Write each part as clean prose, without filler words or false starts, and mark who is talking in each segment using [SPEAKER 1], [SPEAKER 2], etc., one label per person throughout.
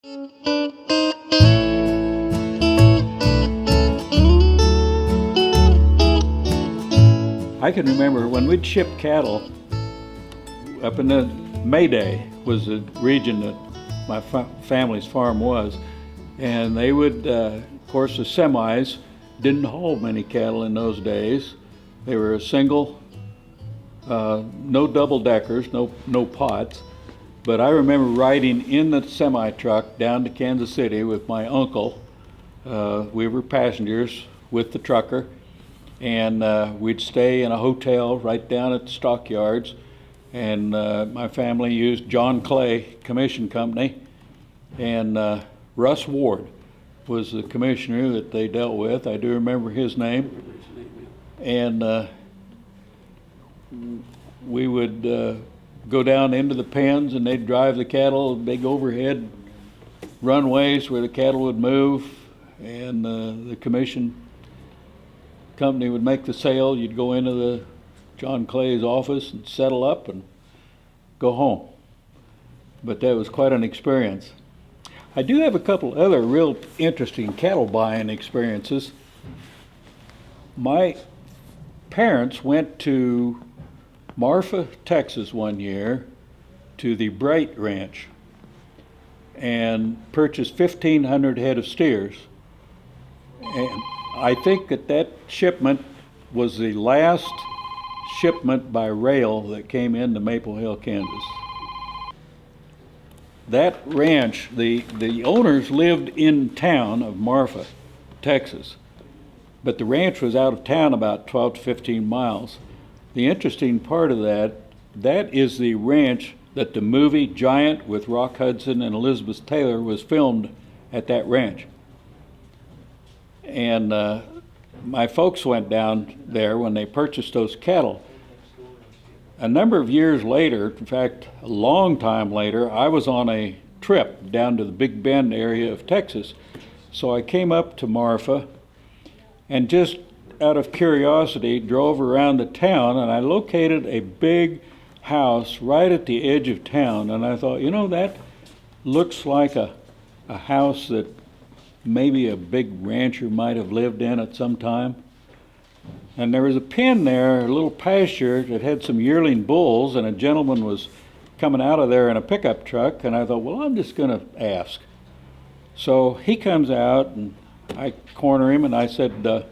[SPEAKER 1] I can remember when we'd ship cattle up in the Mayday was the region that my family's farm was, and they would, of course, the semis didn't haul many cattle in those days. They were a single, no double deckers, no pots. But I remember riding in the semi truck down to Kansas City with my uncle. We were passengers with the trucker, and we'd stay in a hotel right down at the stockyards. And my family used John Clay Commission Company, and Russ Ward was the commissioner that they dealt with. I do remember his name. And we would go down into the pens, and they'd drive the cattle, big overhead runways where the cattle would move, and the commission company would make the sale. You'd go into the John Clay's office and settle up and go home. But that was quite an experience. I do have a couple other real interesting cattle buying experiences. My parents went to Marfa, Texas one year to the Bright Ranch and purchased 1,500 head of steers. And I think that shipment was the last shipment by rail that came into Maple Hill, Kansas. That ranch, the owners lived in town of Marfa, Texas, but the ranch was out of town about 12 to 15 miles. The interesting part of that is the ranch that the movie Giant with Rock Hudson and Elizabeth Taylor was filmed at that ranch. And my folks went down there when they purchased those cattle. A number of years later, in fact, a long time later, I was on a trip down to the Big Bend area of Texas. So I came up to Marfa and just out of curiosity drove around the town, and I located a big house right at the edge of town. And I thought, that looks like a house that maybe a big rancher might have lived in at some time. And there was a pen there, a little pasture that had some yearling bulls, and a gentleman was coming out of there in a pickup truck, and I thought, well, I'm just going to ask. So he comes out, and I corner him, and I said,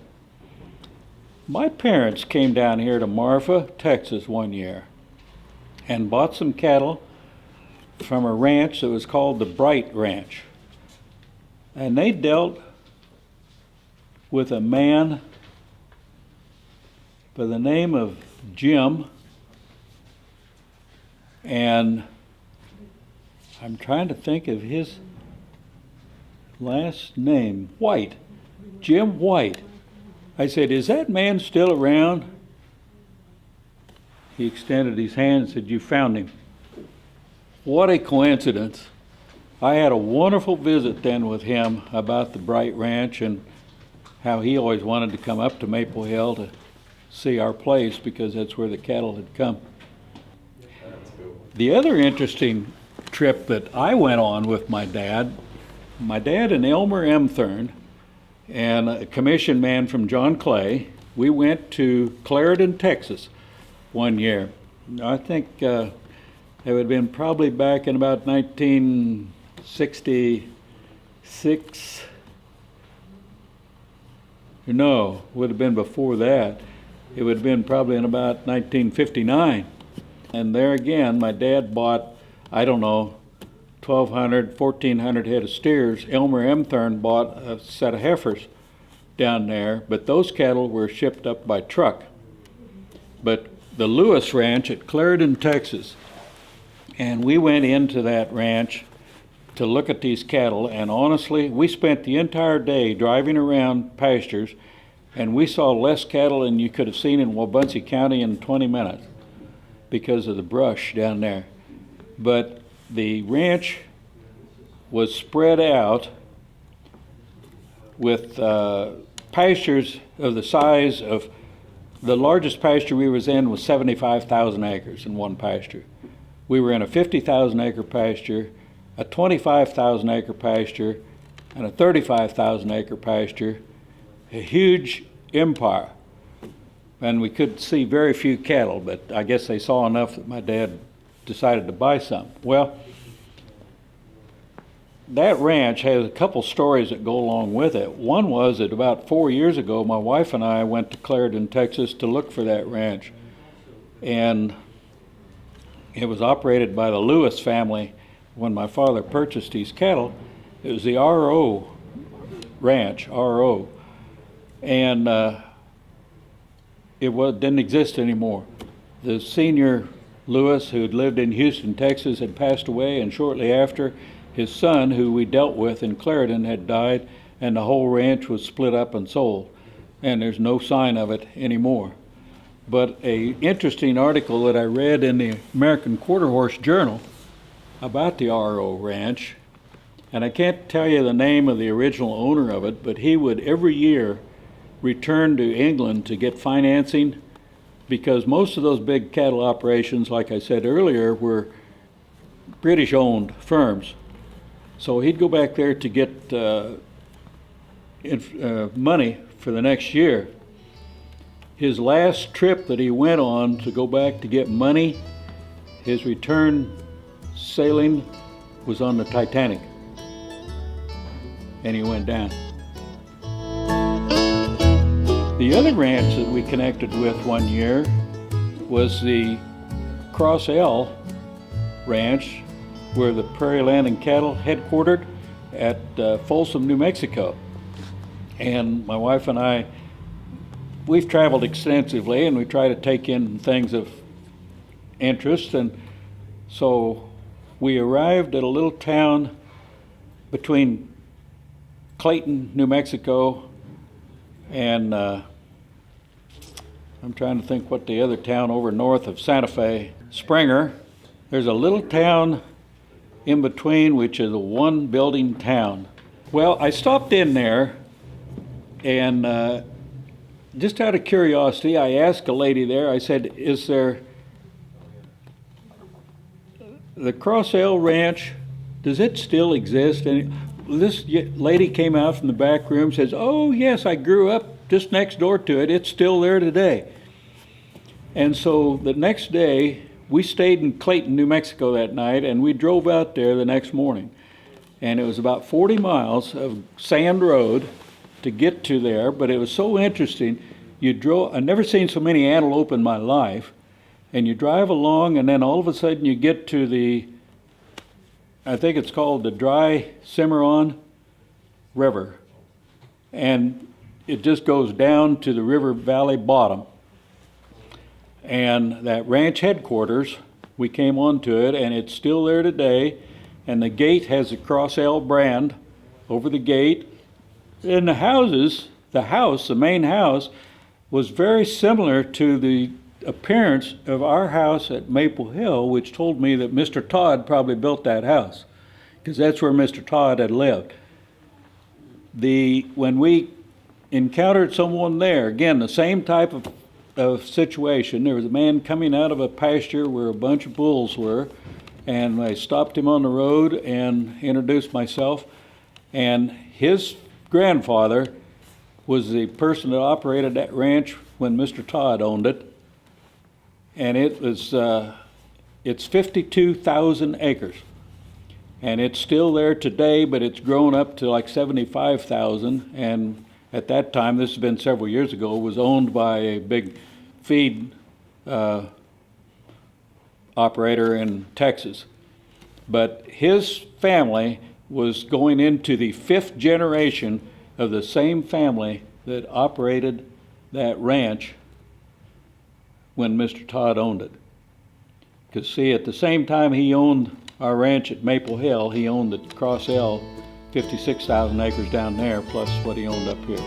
[SPEAKER 1] my parents came down here to Marfa, Texas one year and bought some cattle from a ranch that was called the Bright Ranch. And they dealt with a man by the name of Jim, and I'm trying to think of his last name, White, Jim White. I said, is that man still around? He extended his hand and said, you found him. What a coincidence. I had a wonderful visit then with him about the Bright Ranch and how he always wanted to come up to Maple Hill to see our place because that's where the cattle had come. The other interesting trip that I went on with my dad and Elmer M. Thurn and a commission man from John Clay, we went to Clarendon, Texas one year. I think it would have been probably back in about 1966. No, would have been before that. It would have been probably in about 1959. And there again, my dad bought, 1,200, 1,400 head of steers. Elmer M. Thurn bought a set of heifers down there, but those cattle were shipped up by truck. But the Lewis Ranch at Clarendon, Texas, and we went into that ranch to look at these cattle, and honestly, we spent the entire day driving around pastures, and we saw less cattle than you could have seen in Wabunsee County in 20 minutes because of the brush down there. But the ranch was spread out with pastures of the size of, the largest pasture we was in was 75,000 acres in one pasture. We were in a 50,000 acre pasture, a 25,000 acre pasture, and a 35,000 acre pasture, a huge empire. And we could see very few cattle, but I guess they saw enough that my dad decided to buy some. Well, that ranch has a couple stories that go along with it. One was that about 4 years ago, my wife and I went to Clarendon, Texas to look for that ranch. And it was operated by the Lewis family when my father purchased these cattle. It was the R.O. ranch, R.O. And didn't exist anymore. The senior Lewis, who had lived in Houston, Texas, had passed away, and shortly after, his son, who we dealt with in Clarendon, had died, and the whole ranch was split up and sold. And there's no sign of it anymore. But an interesting article that I read in the American Quarter Horse Journal about the R.O. Ranch, and I can't tell you the name of the original owner of it, but he would every year return to England to get financing, because most of those big cattle operations, like I said earlier, were British-owned firms. So he'd go back there to get money for the next year. His last trip that he went on to go back to get money, his return sailing was on the Titanic, and he went down. The other ranch that we connected with one year was the Cross L Ranch, where the Prairie Land and Cattle headquartered at Folsom, New Mexico. And my wife and I, we've traveled extensively, and we try to take in things of interest. And so we arrived at a little town between Clayton, New Mexico, and I'm trying to think what the other town over north of Santa Fe, Springer. There's a little town in between, which is a one-building town. Well, I stopped in there, and just out of curiosity, I asked a lady there, I said, is there the Cross L Ranch, does it still exist? And this lady came out from the back room, says, oh yes, I grew up just next door to it. It's still there today. And so the next day, we stayed in Clayton, New Mexico that night, and we drove out there the next morning. And it was about 40 miles of sand road to get to there, but it was so interesting. I've never seen so many antelope in my life. And you drive along, and then all of a sudden you get to I think it's called the Dry Cimarron River. And it just goes down to the river valley bottom. And that ranch headquarters, we came onto it, and it's still there today. And the gate has a Cross L brand over the gate. And the main house, was very similar to the appearance of our house at Maple Hill, which told me that Mr. Todd probably built that house, because that's where Mr. Todd had lived. When we encountered someone there, again, the same type of situation. There was a man coming out of a pasture where a bunch of bulls were, and I stopped him on the road and introduced myself. And his grandfather was the person that operated that ranch when Mr. Todd owned it. And it's 52,000 acres. And it's still there today, but it's grown up to like 75,000. And at that time, this has been several years ago, was owned by a big feed operator in Texas. But his family was going into the 5th generation of the same family that operated that ranch when Mr. Todd owned it. Because see, at the same time he owned our ranch at Maple Hill, he owned the Cross L, 56,000 acres down there, plus what he owned up here.